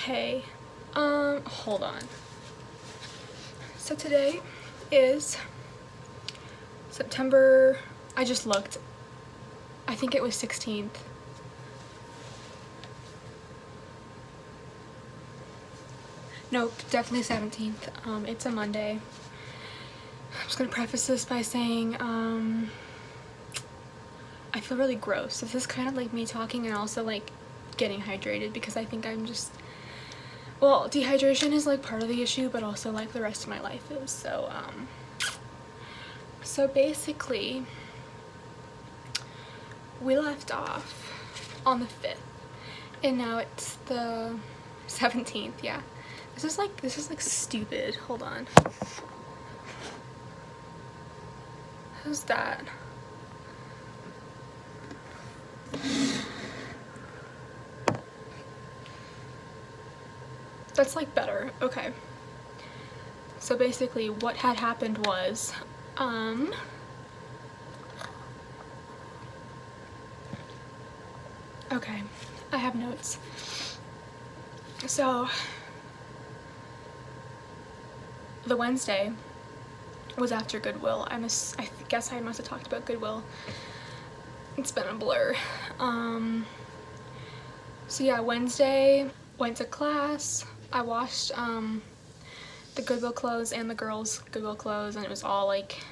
Hey, hold on. So today is September, I just looked, I think it was 16th. Nope, definitely 17th. It's a Monday. I'm just gonna preface this by saying, I feel really gross. This is kind of like me talking and also like getting hydrated because I think I'm just, well, dehydration is like part of the issue, but also like the rest of my life is. So basically, we left off on the 5th, and now it's the 17th. Yeah, this is like stupid. Hold on. How's that? That's like better. Okay. So basically what had happened was, okay, I have notes. So the Wednesday was after Goodwill. I guess I must have talked about Goodwill. It's been a blur. So yeah, Wednesday, went to class. I washed the Goodwill clothes and the girls' Goodwill clothes, and it was all like,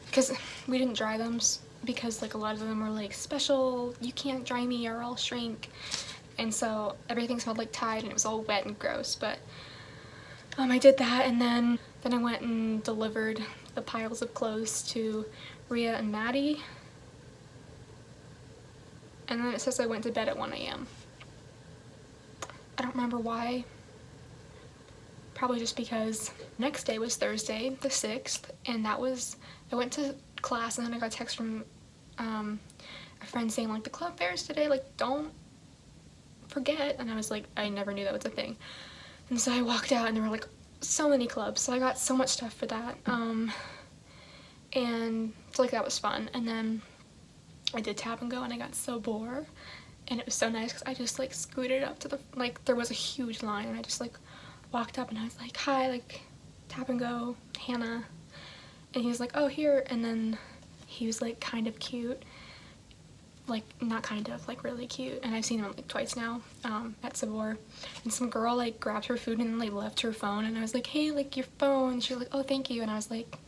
because we didn't dry them because like a lot of them were like special, you can't dry me or I'll shrink, and so everything smelled like Tide and it was all wet and gross. But I did that, and then I went and delivered the piles of clothes to Rhea and Maddie, and then it says I went to bed at 1 a.m. I don't remember why. Probably just because next day was Thursday the 6th, and I went to class, and then I got a text from a friend saying like the club fair is today, like don't forget. And I was like, I never knew that was a thing. And so I walked out and there were like so many clubs, so I got so much stuff for that, and so like that was fun. And then I did tap and go, and I got so bored, and it was so nice because I just like scooted up to the, like there was a huge line, and I just like walked up and I was like, hi, like tap and go, Hannah. And he was like, oh, here. And then he was like kind of cute, like not kind of, like really cute, and I've seen him like twice now at Sabor. And some girl like grabbed her food and like left her phone, and I was like, hey, like your phone. She was like, oh, thank you. And I was like,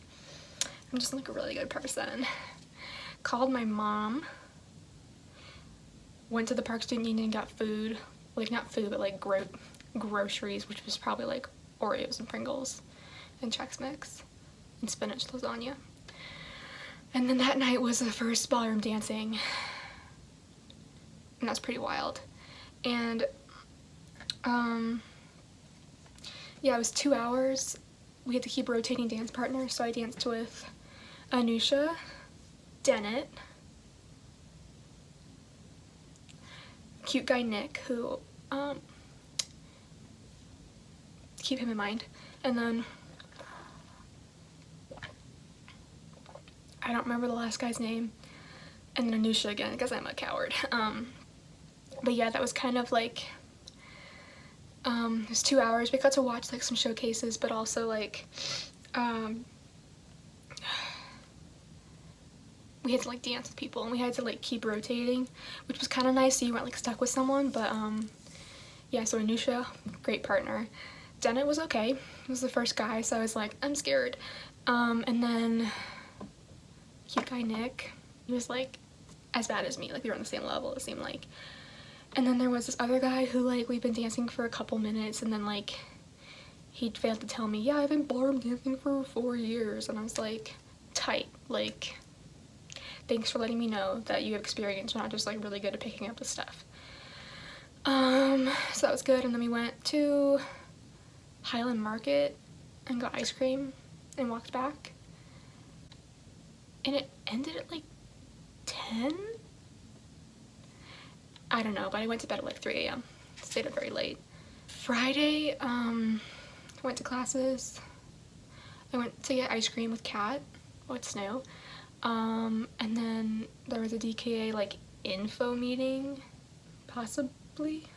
I'm just like a really good person. Called my mom, went to the Park Student Union and got food, like not food but like groceries, which was probably like Oreos and Pringles and Chex Mix and spinach lasagna. And then that night was the first ballroom dancing, and that's pretty wild. And yeah, it was 2 hours. We had to keep rotating dance partners, so I danced with Anusha, Dennett, cute guy Nick, who keep him in mind, and then I don't remember the last guy's name, and then Anusha again because I'm a coward. But yeah, that was kind of like, it was 2 hours. We got to watch like some showcases, but also like we had to like dance with people, and we had to like keep rotating, which was kind of nice, so you weren't like stuck with someone. But yeah, so Anusha, great partner. Dennett was okay. He was the first guy, so I was like, I'm scared. And then cute guy Nick, he was like as bad as me, like we were on the same level, it seemed like. And then there was this other guy who like we've been dancing for a couple minutes, and then like he failed to tell me, yeah, I've been ballroom dancing for 4 years. And I was like, tight, like thanks for letting me know that you have experience, you're not just like really good at picking up the stuff. So that was good. And then we went to Highland Market and got ice cream and walked back, and it ended at like 10? I don't know, but I went to bed at like 3 a.m. Stayed up very late. Friday, went to classes. I went to get ice cream with Kat, with Snow. And then there was a DKA like info meeting, possibly.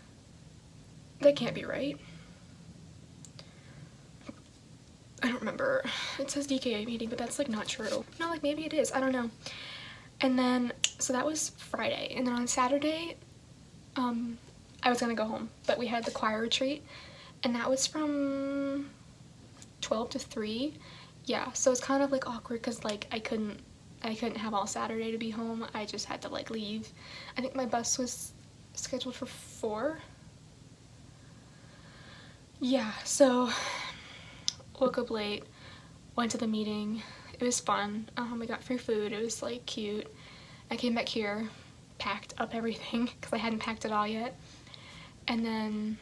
That can't be right. I don't remember. It says DKA meeting, but that's like not true. No, like maybe it is. I don't know. And then, so that was Friday. And then on Saturday, I was gonna go home, but we had the choir retreat, and that was from 12 to 3. Yeah, so it's kind of like awkward because like I couldn't have all Saturday to be home. I just had to like leave. I think my bus was scheduled for 4. Yeah, so woke up late, went to the meeting. It was fun. We got free food. It was like cute. I came back here, packed up everything because I hadn't packed it all yet, and then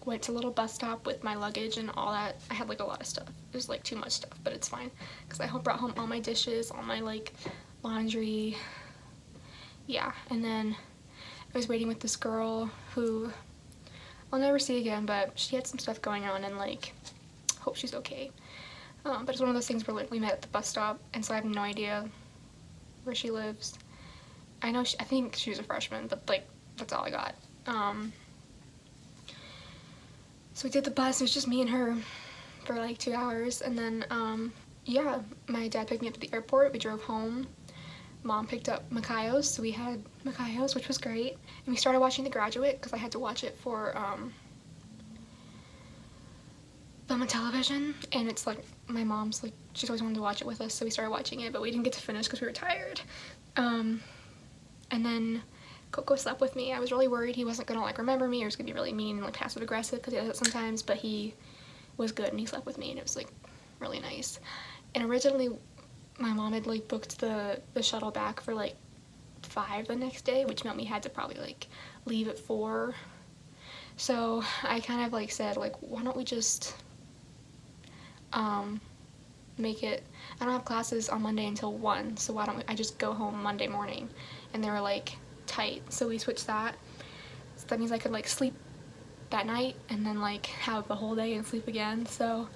went to a little bus stop with my luggage and all that. I had like a lot of stuff. It was like too much stuff, but it's fine because I brought home all my dishes, all my like laundry. Yeah, and then I was waiting with this girl who I'll never see again, but she had some stuff going on and like hope she's okay. But it's one of those things where we met at the bus stop, and so I have no idea where she lives. I know I think she was a freshman, but like that's all I got. So we did the bus. It was just me and her for like 2 hours, and then yeah, my dad picked me up at the airport. We drove home. Mom picked up Makaios, so we had Makaios, which was great. And we started watching The Graduate because I had to watch it for film and television, and it's like my mom's like she's always wanted to watch it with us, so we started watching it, but we didn't get to finish because we were tired. And then Coco slept with me. I was really worried he wasn't gonna like remember me or was gonna be really mean and like passive aggressive because he does it sometimes, but he was good and he slept with me and it was like really nice. And originally my mom had like booked the shuttle back for like 5 the next day, which meant we had to probably like leave at 4. So I kind of like said like, why don't we just make it, I don't have classes on Monday until 1, so why don't I just go home Monday morning? And they were like tight, so we switched that. So that means I could like sleep that night and then like have the whole day and sleep again. So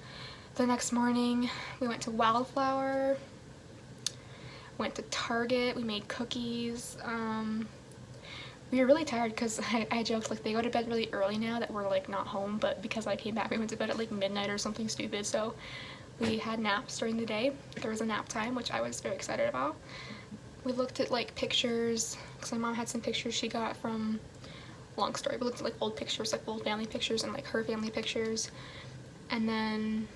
the next morning we went to Wildflower, went to Target, we made cookies. We were really tired because I joked like they go to bed really early now that we're like not home, but because I came back we went to bed at like midnight or something stupid, so we had naps during the day. There was a nap time, which I was very excited about. We looked at like pictures because my mom had some pictures she got from, long story, we looked at like old pictures, like old family pictures and like her family pictures. And then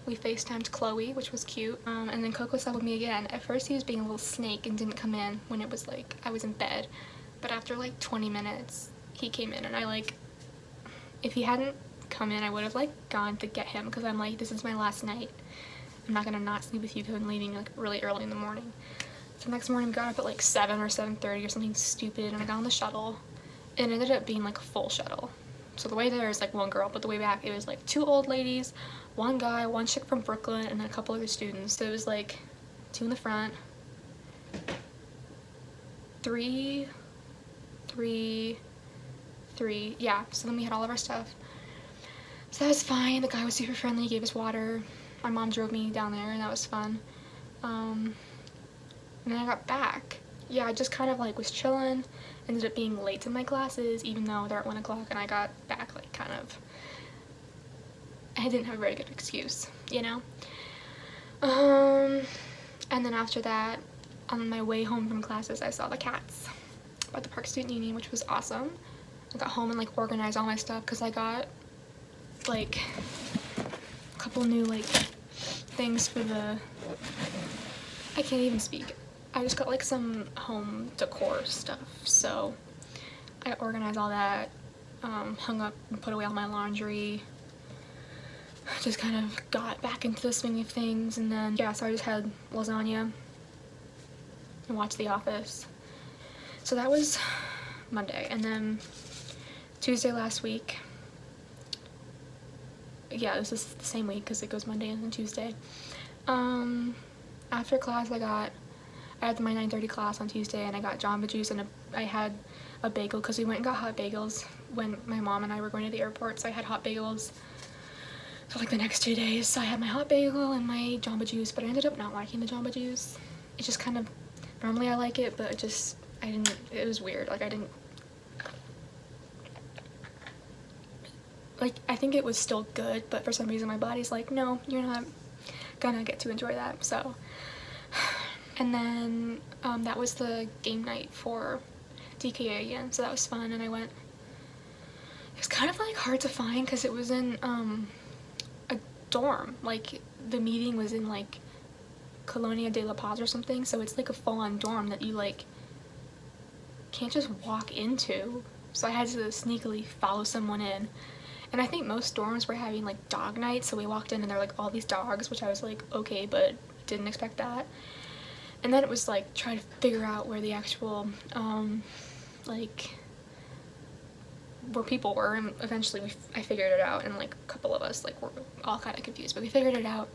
we FaceTimed Chloe, which was cute. And then Coco slept with me again. At first he was being a little snake and didn't come in when it was like I was in bed, but after like 20 minutes he came in, and I like, if he hadn't come in I would have like gone to get him because I'm like, this is my last night. I'm not gonna not sleep with you because I'm leaving like really early in the morning. So next morning we got up at like 7 or 7:30 or something stupid, and I got on the shuttle. It ended up being like a full shuttle. So the way there is like 1 girl, but the way back it was like 2 old ladies, 1 guy, 1 chick from Brooklyn, and then a couple other students. So it was like 2 in the front, 3, yeah, so then we had all of our stuff. So that was fine. The guy was super friendly, gave us water. My mom drove me down there and that was fun. And then I got back. Yeah, I just kind of like was chilling, ended up being late to my classes even though they're at 1 o'clock, and I got back like kind of, I didn't have a very good excuse, you know? And then after that, on my way home from classes, I saw the cats by the Park Student Union, which was awesome. I got home and like organized all my stuff because I got like a couple new like things for the, I can't even speak. I just got like some home decor stuff, so I organized all that, hung up and put away all my laundry, just kind of got back into the swing of things. And then yeah, so I just had lasagna and watched The Office. So that was Monday. And then Tuesday last week, yeah, this is the same week because it goes Monday and then Tuesday. After class I had my 9:30 class on Tuesday, and I got Jamba Juice, and I had a bagel because we went and got hot bagels when my mom and I were going to the airport, so I had hot bagels for like the next 2 days. So I had my hot bagel and my Jamba Juice, but I ended up not liking the Jamba Juice. It just kind of, normally I like it, but it was weird. Like I didn't, like, I think it was still good, but for some reason my body's like, no, you're not gonna get to enjoy that. So, and then that was the game night for DKA again, so that was fun. And I went, it was kind of like hard to find because it was in a dorm. Like, the meeting was in like Colonia de la Paz or something, so it's like a full-on dorm that you like can't just walk into. So I had to sneakily follow someone in. And I think most dorms were having like dog nights, so we walked in and there were like all these dogs, which I was like, okay, but didn't expect that. And then it was like trying to figure out where the actual like where people were, and eventually I figured it out, and like a couple of us like were all kind of confused, but we figured it out.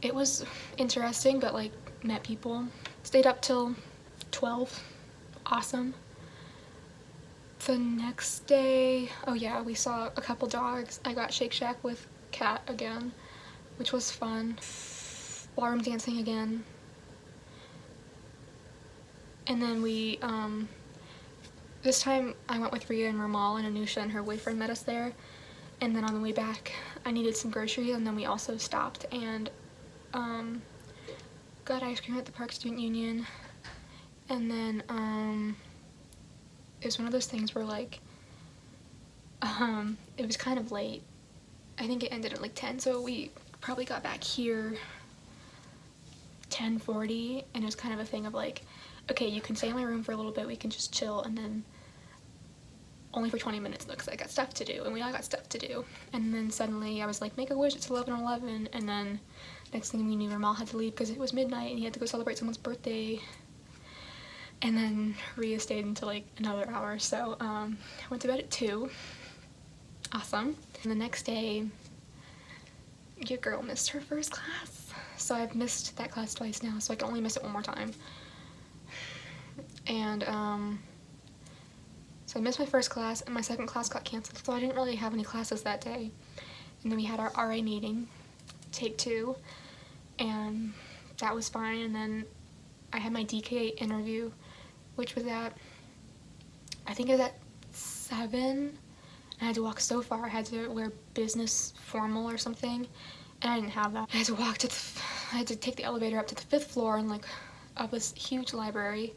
It was interesting, but like met people. Stayed up till 12. Awesome. The next day, oh yeah, we saw a couple dogs. I got Shake Shack with Cat again, which was fun. Ballroom dancing again. And then we, this time I went with Rhea and Ramal, and Anusha and her boyfriend met us there. And then on the way back, I needed some groceries, and then we also stopped and got ice cream at the Park Student Union. And then it was one of those things where like it was kind of late. I think it ended at like 10, so we probably got back here 10:40, and it was kind of a thing of like, okay, you can stay in my room for a little bit, we can just chill, and then only for 20 minutes though, because I got stuff to do, and we all got stuff to do. And then suddenly I was like, make a wish, it's 11:11, and then next thing we knew, Ramal had to leave because it was midnight and he had to go celebrate someone's birthday. And then Rhea stayed until like another hour, so I went to bed at 2. Awesome. And the next day, your girl missed her first class. So I've missed that class twice now, so I can only miss it one more time. And so I missed my first class, and my second class got canceled, so I didn't really have any classes that day. And then we had our RA meeting, take 2, and that was fine. And then I had my DK interview, which was at, I think it was at 7. I had to walk so far. I had to wear business formal or something, and I didn't have that. I had to walk to I had to take the elevator up to the 5th floor and like up this huge library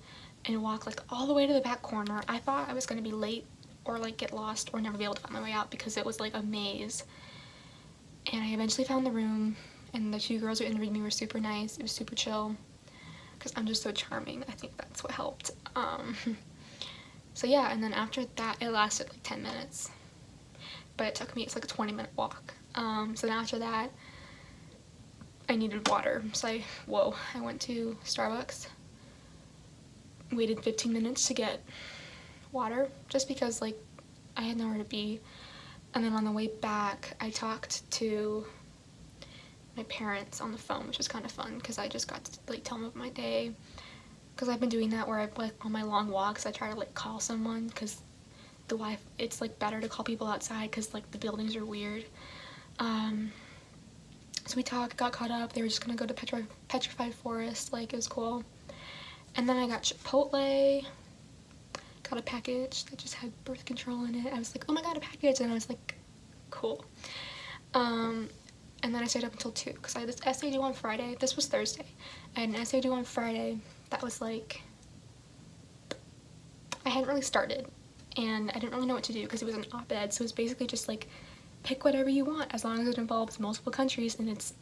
and walk like all the way to the back corner. I thought I was going to be late or like get lost or never be able to find my way out because it was like a maze. And I eventually found the room, and the 2 girls who interviewed me were super nice. It was super chill because I'm just so charming. I think that's what helped. So yeah, and then after that, it lasted like 10 minutes. But it took me, it's like a 20-minute walk. So then after that, I needed water. So I went to Starbucks, waited 15 minutes to get water, just because like I had nowhere to be. And then on the way back, I talked to my parents on the phone, which was kind of fun because I just got to like tell them about my day. Because I've been doing that where I like on my long walks, I try to like call someone because the Wi-Fi, it's like better to call people outside because like the buildings are weird. So we got caught up. They were just gonna go to Petrified Forest, like it was cool. And then I got Chipotle, got a package that just had birth control in it. I was like, oh my god, a package, and I was like, cool. And then I stayed up until 2 because I had this essay due on Friday. This was Thursday. I had an essay due on Friday that was like, I hadn't really started, and I didn't really know what to do because it was an op-ed, so it was basically just like, pick whatever you want as long as it involves multiple countries and it's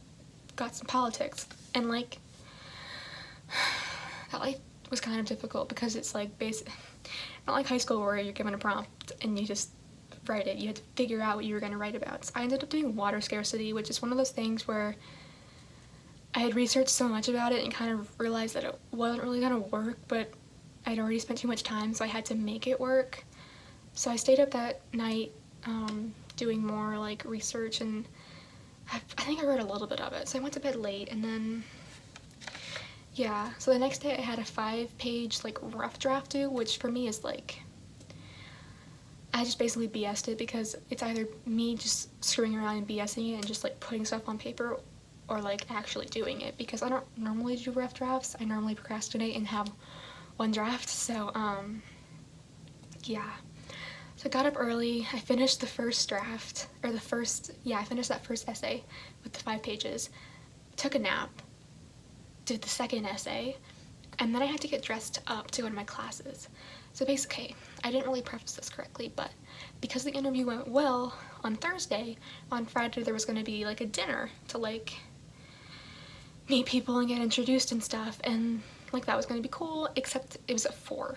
got some politics. And like, that like was kind of difficult because it's like not like high school where you're given a prompt and you just write it. You had to figure out what you were going to write about. So I ended up doing water scarcity, which is one of those things where I had researched so much about it and kind of realized that it wasn't really going to work, but I'd already spent too much time, so I had to make it work. So I stayed up that night doing more like research, and I think I read a little bit of it. So I went to bed late, and then yeah, so the next day I had a 5-page like rough draft due, which for me is like, I just basically BS'd it because it's either me just screwing around and BSing it and just like putting stuff on paper, or like actually doing it, because I don't normally do rough drafts. I normally procrastinate and have one draft. So yeah, so I got up early, I finished the first draft, or I finished that first essay with the 5 pages, took a nap, did the second essay, and then I had to get dressed up to go to my classes. So basically, I didn't really preface this correctly, but because the interview went well on Thursday, on Friday there was going to be like a dinner to like meet people and get introduced and stuff, and like that was going to be cool, except it was at 4.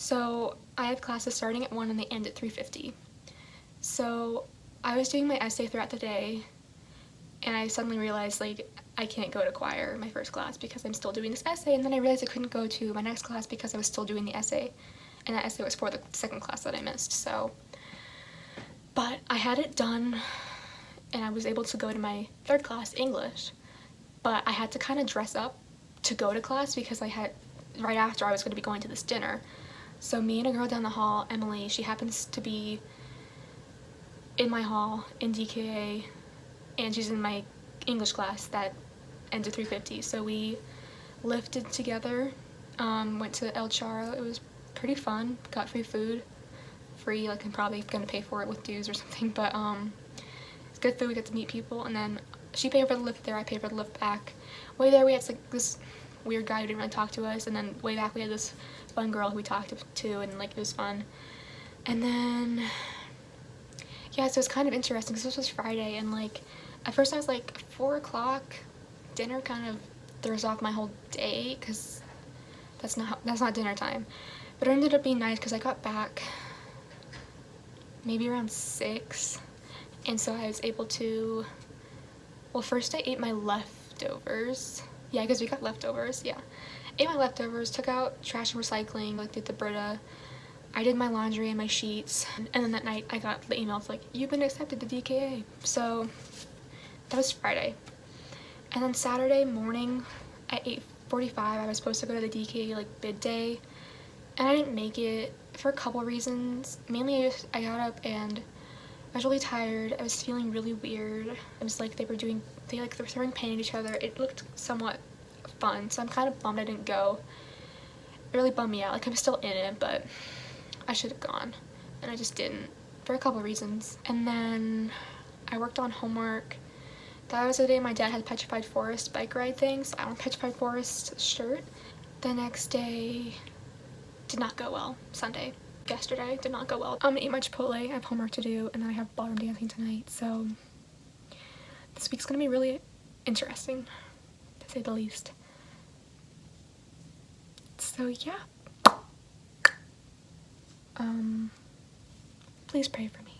So I have classes starting at 1 and they end at 3:50. So I was doing my essay throughout the day, and I suddenly realized like I can't go to choir, my first class, because I'm still doing this essay, and then I realized I couldn't go to my next class because I was still doing the essay, and that essay was for the second class that I missed. So, but I had it done, and I was able to go to my third class, English, but I had to kind of dress up to go to class because right after I was going to be going to this dinner. So me and a girl down the hall, Emily, she happens to be in my hall in DKA, and she's in my English class that ends at 3:50. So we lifted together, went to El Charro. It was pretty fun, got free food, like I'm probably gonna pay for it with dues or something, but it's good food, we got to meet people, and then she paid for the lift there, I paid for the lift back. Way there we had like this weird guy who didn't really talk to us, and then way back we had this fun girl who we talked to, and like it was fun. And then yeah, so it's kind of interesting because this was Friday, and like at first I was like 4 o'clock dinner kind of throws off my whole day because that's not dinner time. But it ended up being nice because I got back maybe around 6, and so I was able to, well, first I ate my leftovers. Yeah, because we got leftovers, yeah. Ate my leftovers, took out trash and recycling, like did the Brita. I did my laundry and my sheets, and then that night I got the emails like, you've been accepted to DKA. So that was Friday. And then Saturday morning at 8:45 I was supposed to go to the DKA like bid day, and I didn't make it for a couple reasons. Mainly I got up and I was really tired. I was feeling really weird. It was like they were throwing paint at each other. It looked somewhat fun, so I'm kind of bummed I didn't go. It really bummed me out. Like I'm still in it, but I should have gone, and I just didn't for a couple reasons. And then I worked on homework. That was the day my dad had Petrified Forest bike ride thing, so I wore Petrified Forest shirt. The next day did not go well. Sunday. Yesterday did not go well. I'm gonna eat my Chipotle, I have homework to do, and then I have ballroom dancing tonight, so this week's gonna be really interesting, to say the least. So yeah. Please pray for me.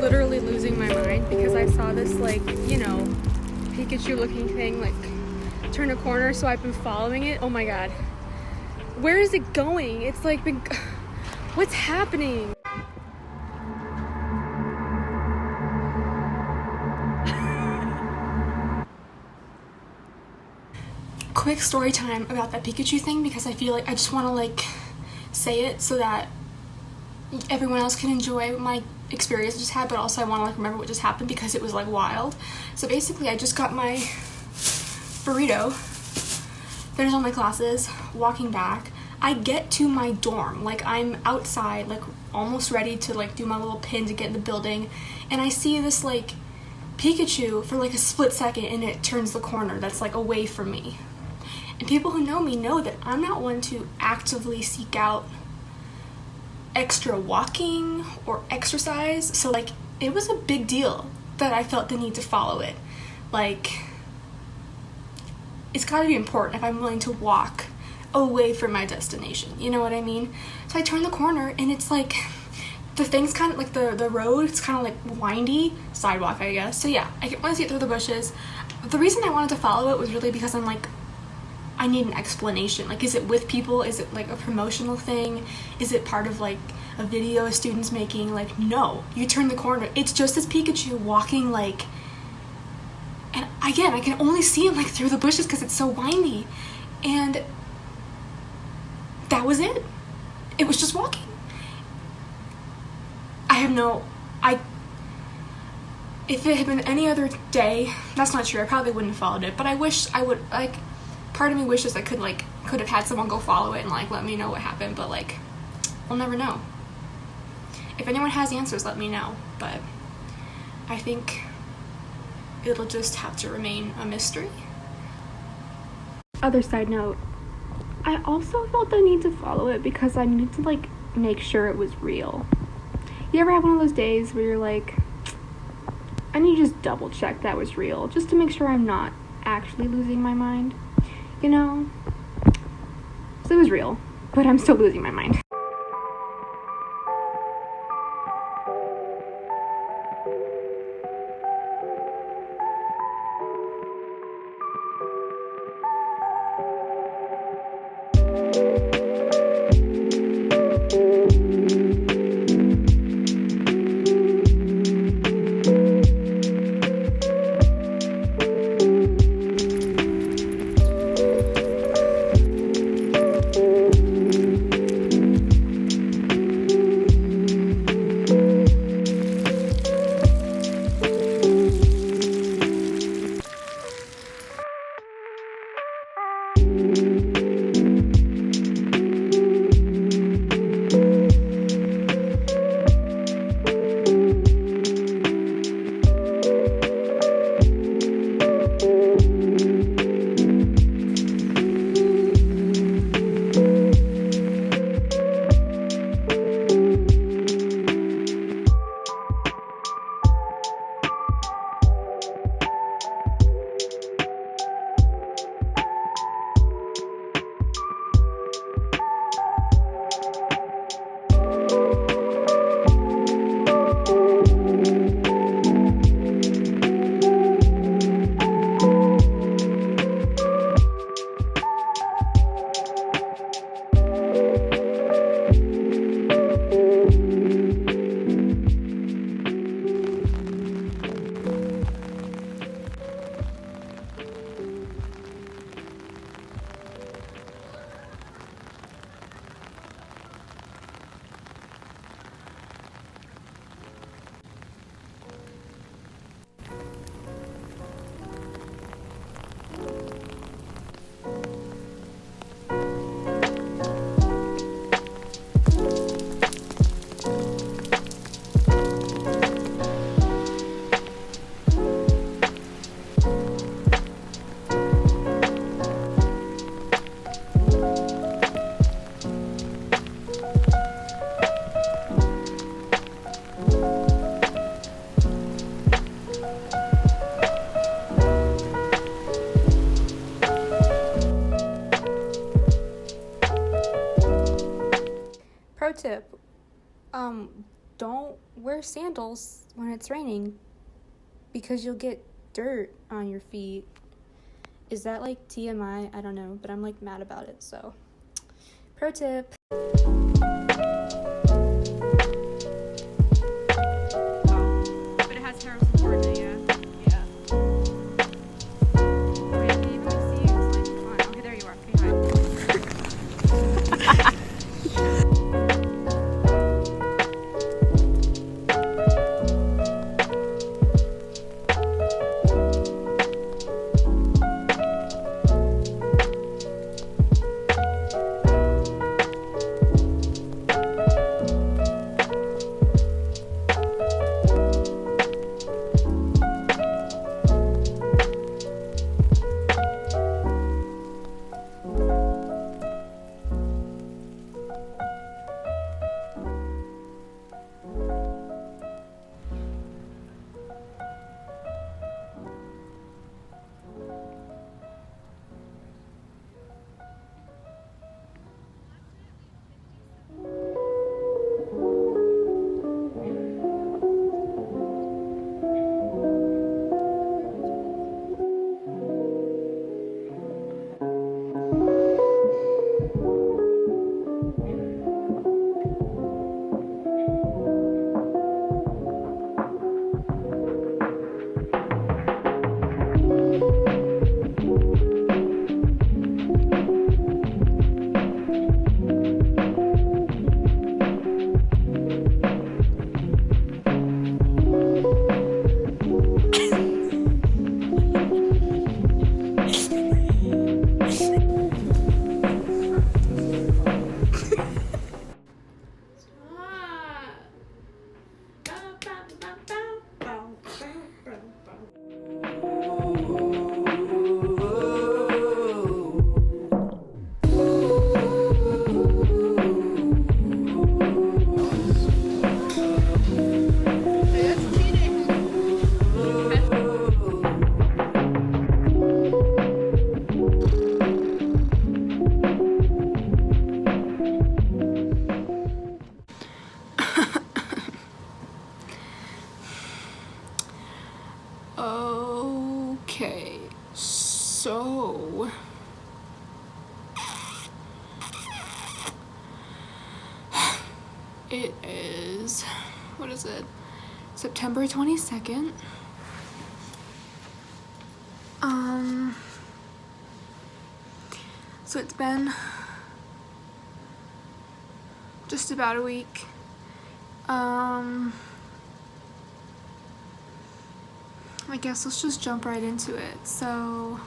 Literally losing my mind because I saw this like, you know, Pikachu looking thing like turn a corner, so I've been following it. Oh my god, where is it going? It's like what's happening? Quick story time about that Pikachu thing, because I feel like I just want to like say it so that everyone else can enjoy my experience I just had, but also I want to like remember what just happened because it was like wild. So basically I just got my burrito, finished all my classes, walking back. I get to my dorm, like I'm outside, like almost ready to like do my little pin to get in the building, and I see this like Pikachu for like a split second, and it turns the corner that's like away from me. And people who know me know that I'm not one to actively seek out extra walking or exercise, so like it was a big deal that I felt the need to follow it. Like it's got to be important if I'm willing to walk away from my destination, you know what I mean? So I turn the corner and it's like, the thing's kind of like the road, it's kind of like windy, sidewalk I guess. So yeah, I want to see it through the bushes. The reason I wanted to follow it was really because I'm like, I need an explanation. Like, is it with people? Is it like a promotional thing? Is it part of like a video a student's making? Like, no, you turn the corner, it's just this Pikachu walking like, and again, I can only see him like through the bushes because it's so windy. And that was it. It was just walking. If it had been any other day, that's not true, I probably wouldn't have followed it, but I wish I would, like, part of me wishes I could have had someone go follow it and like let me know what happened, but like, we'll never know. If anyone has answers, let me know, but I think it'll just have to remain a mystery. Other side note, I also felt the need to follow it because I needed to like make sure it was real. You ever have one of those days where you're like, I need to just double check that was real, just to make sure I'm not actually losing my mind, you know? So it was real, but I'm still losing my mind. Pro tip, don't wear sandals when it's raining because you'll get dirt on your feet. Is that like TMI? I don't know, but I'm like mad about it, so pro tip. So it is, what is it? September 22nd. So it's been just about a week. I guess let's just jump right into it. So,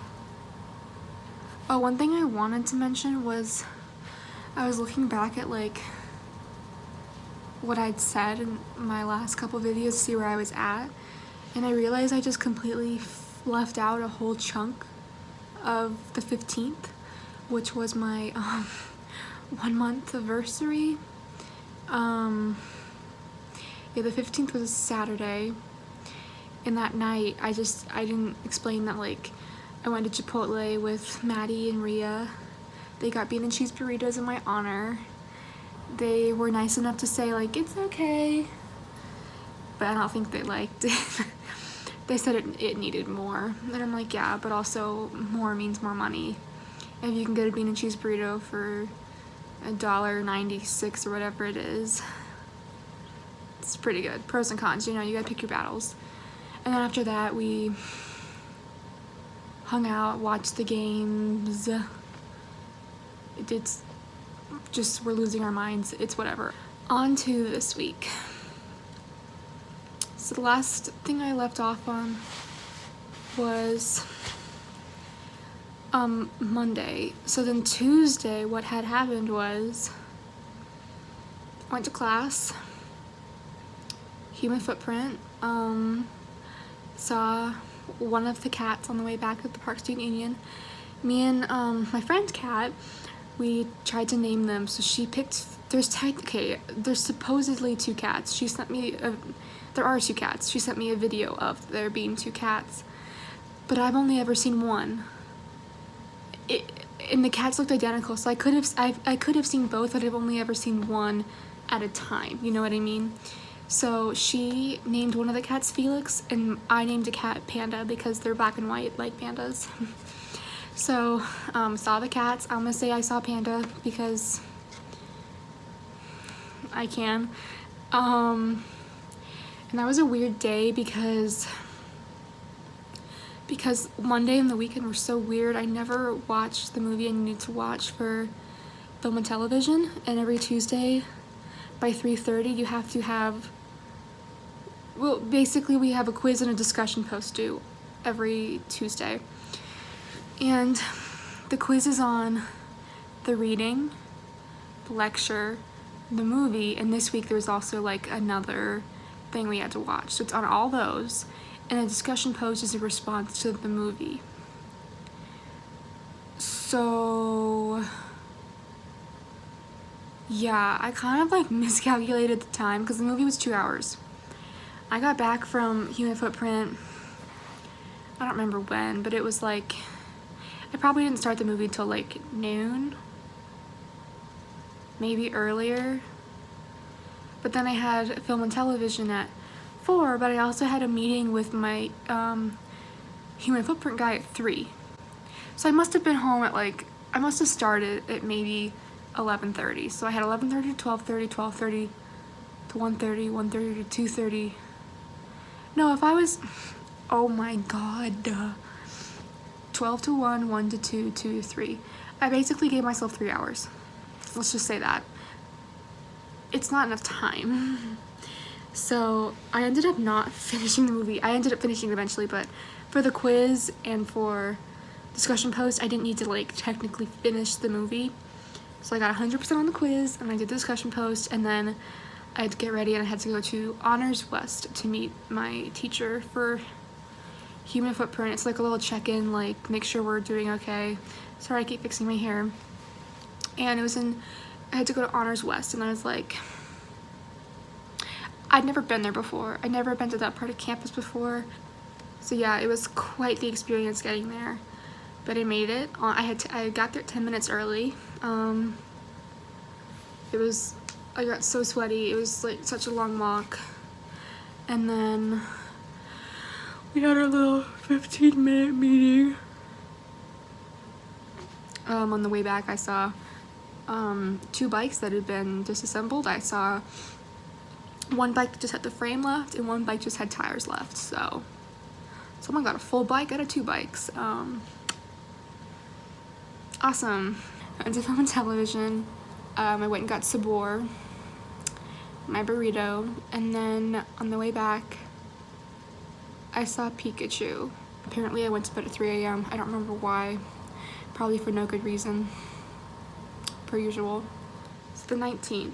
oh, one thing I wanted to mention was I was looking back at like what I'd said in my last couple videos to see where I was at, and I realized I just completely left out a whole chunk of the 15th, which was my 1 month anniversary. Yeah, the 15th was a Saturday, and that night I didn't explain that like I went to Chipotle with Maddie and Rhea. They got bean and cheese burritos in my honor. They were nice enough to say like it's okay, but I don't think they liked it. They said it needed more, and I'm like, yeah, but also more means more money. If you can get a bean and cheese burrito for $1.96 or whatever it is, it's pretty good. Pros and cons, you know, you gotta pick your battles. And then after that, we hung out, watched the games. It's just, we're losing our minds. It's whatever. On to this week. So the last thing I left off on was Monday. So then Tuesday, what had happened was I went to class, human footprint, saw one of the cats on the way back at the Park Student Union. Me and my friend's cat, we tried to name them. So she picked, there's supposedly 2 cats. She sent me there are 2 cats. She sent me a video of there being 2 cats, but I've only ever seen one. And the cats looked identical, so I could have seen both, but I've only ever seen one at a time. You know what I mean? So she named one of the cats Felix, and I named a cat Panda because they're black and white like pandas. So saw the cats. I'm gonna say I saw Panda because I can. And that was a weird day because Monday and the weekend were so weird. I never watched the movie I needed to watch for film and television, and every Tuesday by 3:30 you have to have, well, basically we have a quiz and a discussion post due every Tuesday. And the quiz is on the reading, the lecture, the movie, and this week there's also like another thing we had to watch. So it's on all those, and a discussion post is a response to the movie. So yeah, I kind of like miscalculated the time because the movie was 2 hours. I got back from Human Footprint, I don't remember when, but it was like, I probably didn't start the movie until like noon, maybe earlier. But then I had film and television at 4, but I also had a meeting with my Human Footprint guy at 3. So I must have been home at like, I must have started at maybe 11:30. So I had 11:30 to 12:30, 12:30 to 1:30, 1:30 to 2:30. No, if I was, oh my god, 12 to 1, 1 to 2, 2 to 3. I basically gave myself 3 hours. Let's just say that. It's not enough time. So I ended up not finishing the movie. I ended up finishing it eventually, but for the quiz and for discussion post, I didn't need to like technically finish the movie. So I got 100% on the quiz, and I did the discussion post, and then I had to get ready and I had to go to Honors West to meet my teacher for Human Footprint. It's like a little check-in, like make sure we're doing okay. Sorry, I keep fixing my hair. And it was I had to go to Honors West, and I was like, I'd never been there before. I'd never been to that part of campus before. So yeah, it was quite the experience getting there. But I made it. I got there 10 minutes early. I got so sweaty. It was like such a long walk. And then we had our little 15-minute meeting. On the way back, I saw 2 bikes that had been disassembled. I saw one bike just had the frame left and one bike just had tires left. So someone got a full bike out of 2 bikes. Awesome. I went to film and television. I went and got sabor, my burrito, and then on the way back, I saw Pikachu. Apparently I went to bed at 3 a.m. I don't remember why. Probably for no good reason, per usual. It's the 19th.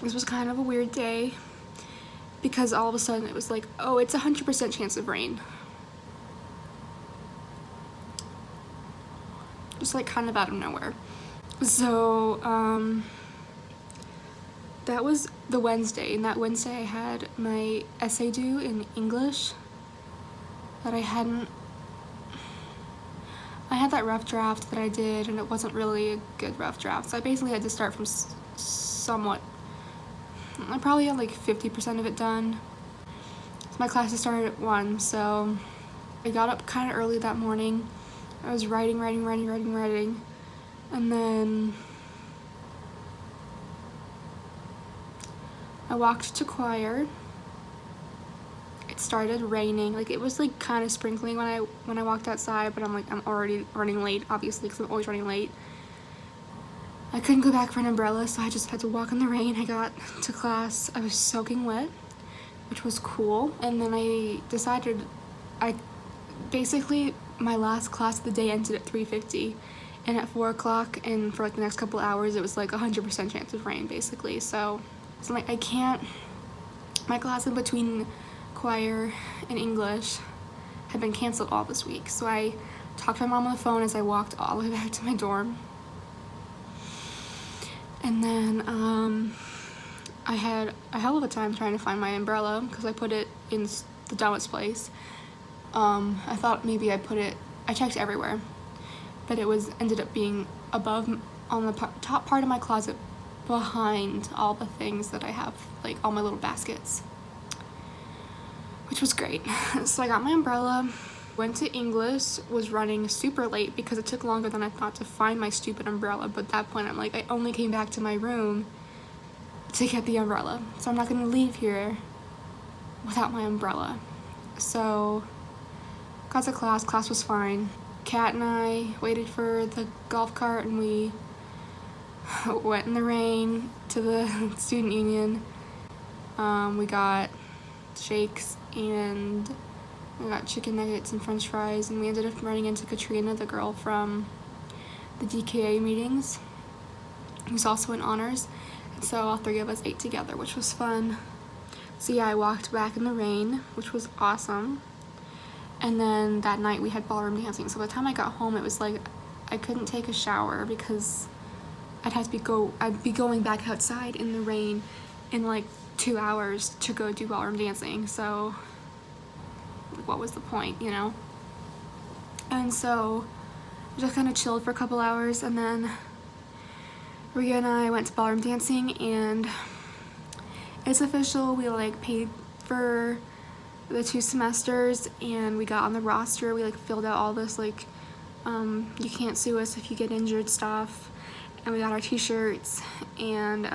This was kind of a weird day because all of a sudden it was like, oh, it's 100% chance of rain. Just like kind of out of nowhere. So, that was the Wednesday, and that Wednesday I had my essay due in English that I had that rough draft that I did, and it wasn't really a good rough draft, so I basically had to start from somewhat. I probably had like 50% of it done. So my classes started at 1, so I got up kind of early that morning. I was writing, and then I walked to choir. It started raining. Like, it was like kind of sprinkling when I walked outside, but I'm like, I'm already running late, obviously, because I'm always running late. I couldn't go back for an umbrella, so I just had to walk in the rain. I got to class. I was soaking wet, which was cool. And then I decided, basically my last class of the day ended at 3:50, and at 4 o'clock and for like the next couple hours, it was like 100% chance of rain, basically. So I'm like, I can't. My class in between choir and English had been canceled all this week, so I talked to my mom on the phone as I walked all the way back to my dorm. And then I had a hell of a time trying to find my umbrella because I put it in the dumbest place. I thought maybe I checked everywhere, but it ended up being above on the top part of my closet behind all the things that I have, like all my little baskets, which was great. So I got my umbrella, went to English, was running super late because it took longer than I thought to find my stupid umbrella, but at that point I'm like, I only came back to my room to get the umbrella, so I'm not gonna leave here without my umbrella. So got to class was fine. Kat and I waited for the golf cart and we went in the rain to the student union. We got shakes and we got chicken nuggets and french fries, and we ended up running into Katrina, the girl from the DKA meetings, who's also in honors. And so all 3 of us ate together, which was fun. So yeah, I walked back in the rain, which was awesome. And then that night we had ballroom dancing. So by the time I got home, it was like I couldn't take a shower because I'd be going back outside in the rain in like 2 hours to go do ballroom dancing. So like, what was the point, you know? And so I just kind of chilled for a couple hours, and then Rhea and I went to ballroom dancing, and it's official. We like paid for the 2 semesters, and we got on the roster. We like filled out all this like you can't sue us if you get injured stuff, and we got our t-shirts, and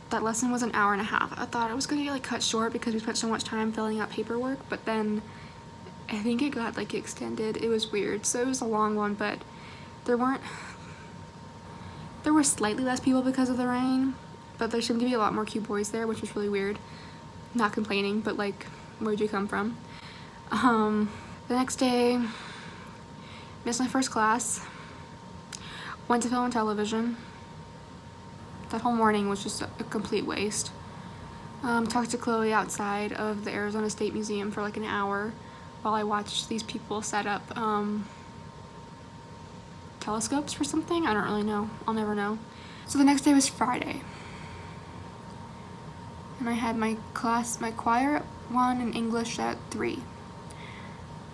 that lesson was an hour and a half. I thought it was gonna get like cut short because we spent so much time filling out paperwork, but then I think it got like extended. It was weird. So it was a long one, but there were slightly less people because of the rain, but there seemed to be a lot more cute boys there, which was really weird. Not complaining, but like, where'd you come from? The next day, missed my first class, went to film and television. That whole morning was just a complete waste. Talked to Chloe outside of the Arizona State Museum for like an hour while I watched these people set up telescopes for something. I don't really know. I'll never know. So the next day was Friday, and I had my choir at 1 and English at 3.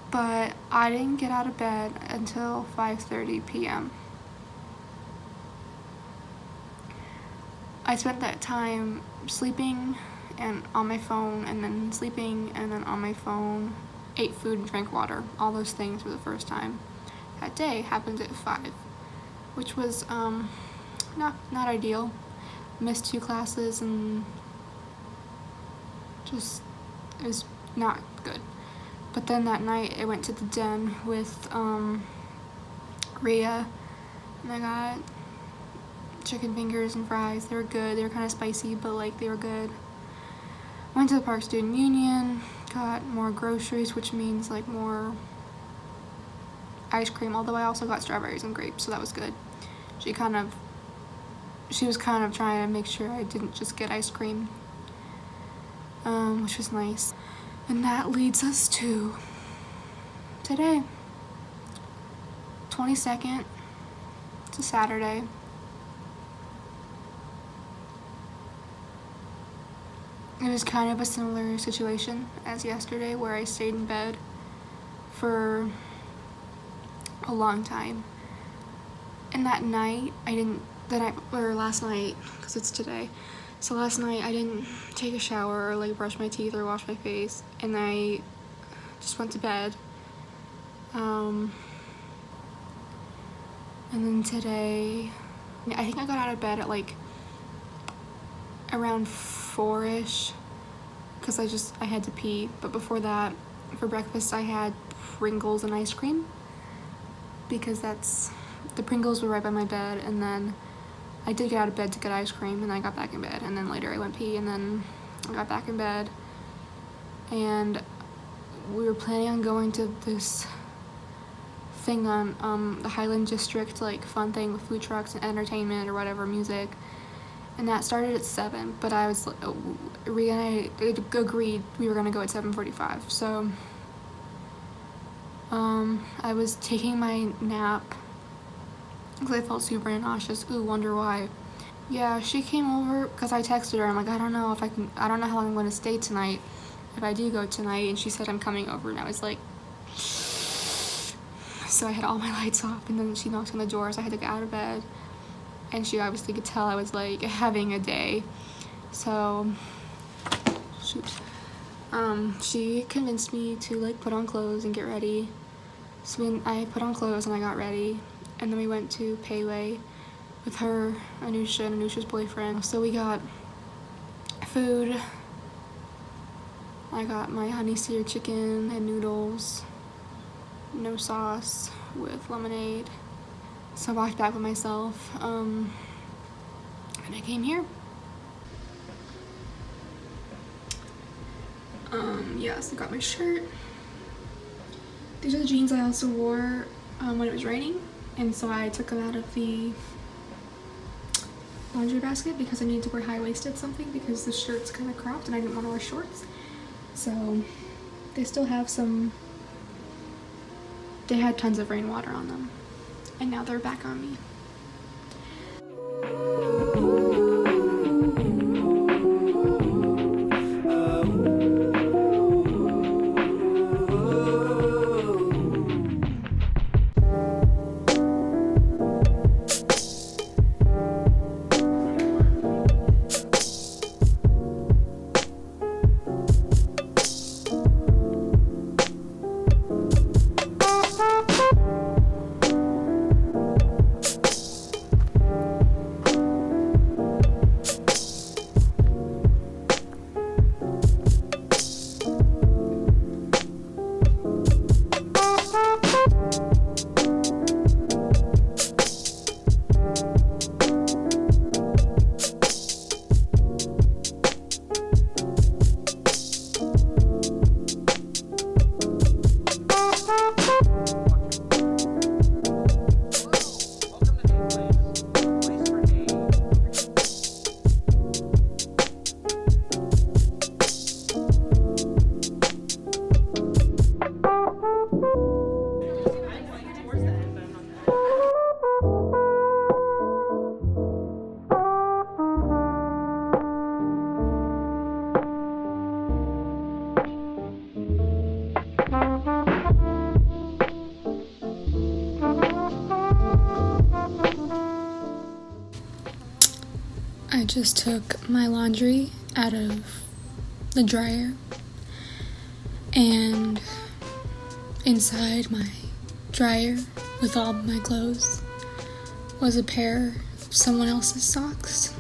But I didn't get out of bed until 5:30 p.m. I spent that time sleeping and on my phone, and then sleeping and then on my phone, ate food and drank water. All those things for the first time that day happened at 5, which was not ideal. Missed 2 classes and just, it was not good. But then that night I went to the den with Rhea, and I got chicken fingers and fries. They were good. They were kind of spicy, but like they were good. Went to the Park Student Union, got more groceries, which means like more ice cream, although I also got strawberries and grapes, so that was good. She was kind of trying to make sure I didn't just get ice cream, which was nice. And that leads us to today, 22nd. It's a Saturday. It was kind of a similar situation as yesterday, where I stayed in bed for a long time. And that night, last night, because it's today, so last night I didn't take a shower or like brush my teeth or wash my face, and I just went to bed. And then today, I think I got out of bed at like around 4-ish, because I had to pee. But before that, for breakfast I had Pringles and ice cream, because the Pringles were right by my bed, and then I did get out of bed to get ice cream, and then I got back in bed, and then later I went pee, and then I got back in bed, and we were planning on going to this thing on the Highland District, like fun thing with food trucks and entertainment or whatever, music, and that started at 7, but Rhea and I agreed we were gonna go at 7:45, so I was taking my nap because I felt super nauseous. Ooh, wonder why. Yeah, she came over because I texted her. I'm like, I don't know how long I'm going to stay tonight, if I do go tonight, and she said I'm coming over, and I was like, so I had all my lights off, and then she knocked on the door, so I had to get out of bed, and she obviously could tell I was like having a day, so she convinced me to like put on clothes and get ready. So I put on clothes and I got ready, and then we went to Payway with her, Anusha, and Anusha's boyfriend. So we got food. I got my honey seared chicken and noodles, no sauce, with lemonade. So I walked back with myself, and I came here. Yes, I got my shirt. These are the jeans I also wore when it was raining, and so I took them out of the laundry basket because I needed to wear high-waisted something because the shirt's kind of cropped and I didn't want to wear shorts. So they still have they had tons of rainwater on them, and now they're back on me. I just took my laundry out of the dryer, and Inside my dryer with all my clothes was a pair of someone else's socks.